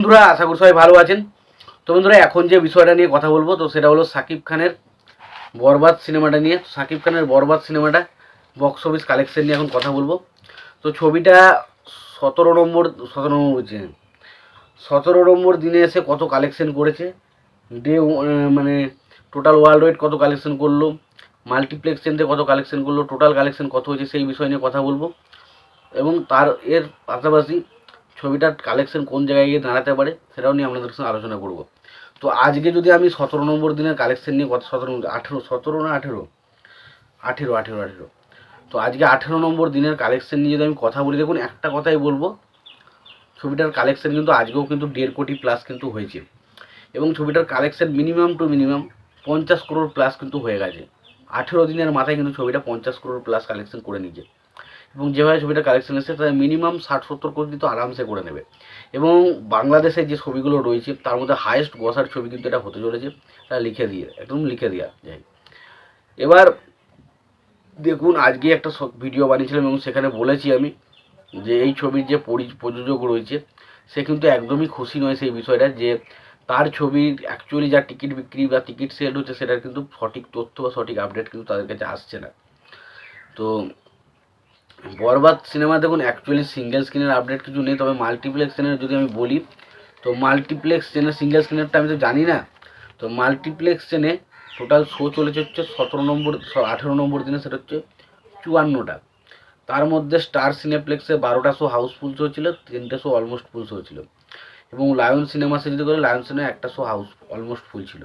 বন্ধুরা, আশা করি সবাই ভালো আছেন। তো বন্ধুরা, এখন যে বিষয়টা নিয়ে কথা বলবো তো সেটা হলো সাকিব খানের বরবাদ সিনেমাটা নিয়ে। সাকিব খানের বরবাদ সিনেমাটা বক্স অফিস কালেকশন নিয়ে এখন কথা বলবো। তো ছবিটা 17 নম্বর 17 নম্বর বলছি 17 নম্বর দিনে এসে কত কালেকশন করেছে, ডে মানে টোটাল ওয়ার্ল্ড ওয়াইড কত কালেকশন করলো, মাল্টিপ্লেক্স চেনতে কত কালেকশন করলো, টোটাল কালেকশন কত হয়েছে সেই বিষয় নিয়ে কথা বলবো। এবং তার এর পাশাপাশি ছবিটার কালেকশন কোন জায়গায় গিয়ে দাঁড়াতে পারে সেটাও নিয়ে আপনাদের সঙ্গে আলোচনা করব। তো আজকে যদি আমি 17 নম্বর দিনের কালেকশন নিয়ে কত 17 18 তো আজকে 18 নম্বর দিনের কালেকশন নিয়ে যদি আমি কথা বলি, দেখুন একটা কথাই বলবো, ছবিটার কালেকশন কিন্তু আজকেও কিন্তু 1.5 কোটি প্লাস কিন্তু হয়েছে। এবং ছবিটার collection minimum two minimum 50 crore plus কিন্তু হয়ে গেছে। 18 দিনের মাথায় কিন্তু ছবিটা 50 করোড় প্লাস কালেকশন করে নিয়েছে। এবং যেভাবে ছবিটা কালেকশন এসেছে তাদের মিনিমাম 60-70 কোটি তো আরামসে করে নেবে। এবং বাংলাদেশের যে ছবিগুলো রয়েছে তার মধ্যে হায়েস্ট গ্রসার ছবি কিন্তু এটা হতে চলেছে। এটা একদম লিখে দেওয়া যায়। এবার দেখুন, আজকে একটা ভিডিও বানিয়েছিলাম এবং সেখানে বলেছি আমি যে এই ছবির যে প্রযোজক রয়েছে সে কিন্তু একদমই খুশি নয় সেই বিষয়টা, যে তার ছবির অ্যাকচুয়ালি যা টিকিট বিক্রি বা টিকিট সেল হচ্ছে সেটার কিন্তু সঠিক তথ্য বা সঠিক আপডেট কিন্তু তাদের কাছে আসছে না। তো বরবাদ সিনেমা দেখুন অ্যাকচুয়ালি সিঙ্গেল স্ক্রিনের আপডেট কিছু নেই, তবে মাল্টিপ্লেক্স স্ক্রিনের যদি আমি বলি, তো মাল্টিপ্লেক্স চেনে সিঙ্গেল স্ক্রিনেরটা আমি তো জানি না। তো মাল্টিপ্লেক্স চেনে টোটাল শো চলেছে হচ্ছে 17 নম্বর 18 নম্বর দিনে, সেটা হচ্ছে 54টা। তার মধ্যে স্টার সিনেপ্লেক্সে 12টা শো হাউসফুল শো ছিল, 3টে শো অলমোস্ট ফুল শো ছিল। এবং লায়ন সিনেমাসে যদি করে লায়ন সিনেমা একটা শো অলমোস্ট ফুল ছিল।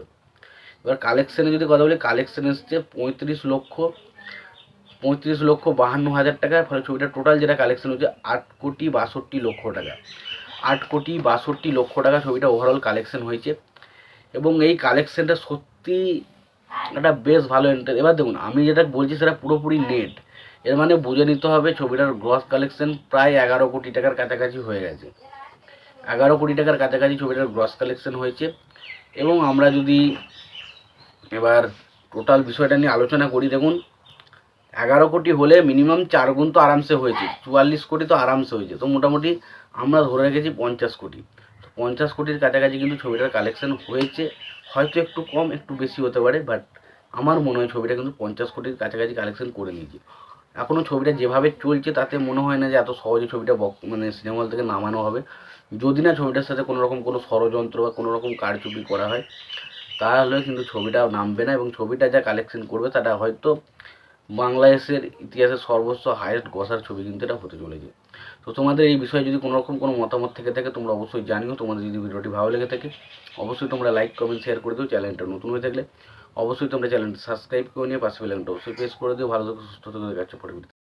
এবার কালেকশানে যদি কথা বলি, কালেকশান এসছে 35,52,000 টাকা। ফলে ছবিটা টোটাল যেটা কালেকশন হচ্ছে 8,62,00,000 টাকা। 8,62,00,000 টাকা ছবিটা ওভারঅল কালেকশন হয়েছে। এবং এই কালেকশনটা সত্যি একটা বেশ ভালো এবার দেখুন, আমি যেটা বলছি সেটা পুরোপুরি নেট। এর মানে বুঝে নিতে হবে ছবিটার গ্রস কালেকশন প্রায় 11 কোটি টাকার কাছাকাছি হয়ে গেছে। 11 কোটি টাকার কাছাকাছি ছবিটার গ্রস কালেকশন হয়েছে। এবং আমরা যদি এবার টোটাল বিষয়টা নিয়ে আলোচনা করি, দেখুন 11 কোটি হলে মিনিমাম 4 গুণ তো আরামসে হয়েছে, 44 কোটি তো আরামসে হয়েছে। তো মোটামুটি আমরা ধরে রেখেছি 50 কোটি। তো 50 কোটির কাছাকাছি কিন্তু ছবিটার কালেকশন হয়েছে। হয়তো একটু কম একটু বেশি হতে পারে, বাট আমার মনে হয় ছবিটা কিন্তু 50 কোটির কাছাকাছি কালেকশন করে নিয়েছে। এখনও ছবিটা যেভাবে চলছে তাতে মনে হয় না যে এত সহজে ছবিটা সিনেমা হল থেকে নামানো হবে। যদি না ছবিটার সাথে কোনো রকম কোনো ষড়যন্ত্র বা কোনো রকম কারচুপি করা হয়, তাহলে কিন্তু ছবিটা নামবে না। এবং ছবিটা যা কালেকশন করবে তাটা হয়তো বাংলাদেশের ইতিহাসের সর্বোচ্চ হাইয়েস্ট গ্রসার ছবি কিন্তু এটা হতে চলেছে। তো তোমাদের এই বিষয়ে যদি কোনো রকম কোনো মতামত থেকে থাকে তোমরা অবশ্যই জানিও। তোমাদের যদি ভিডিওটি ভালো লেগে থাকে অবশ্যই তোমরা লাইক কমেন্ট শেয়ার করে দিও। চ্যানেলটা নতুন হয়ে থাকলে অবশ্যই তোমরা চ্যানেলটি সাবস্ক্রাইব করে নিয়ে পাশে বেল আইকনটা অবশ্যই প্রেস করে দিও। ভালো থাকো, সুস্থ থাকো, দেখা হচ্ছে পরে।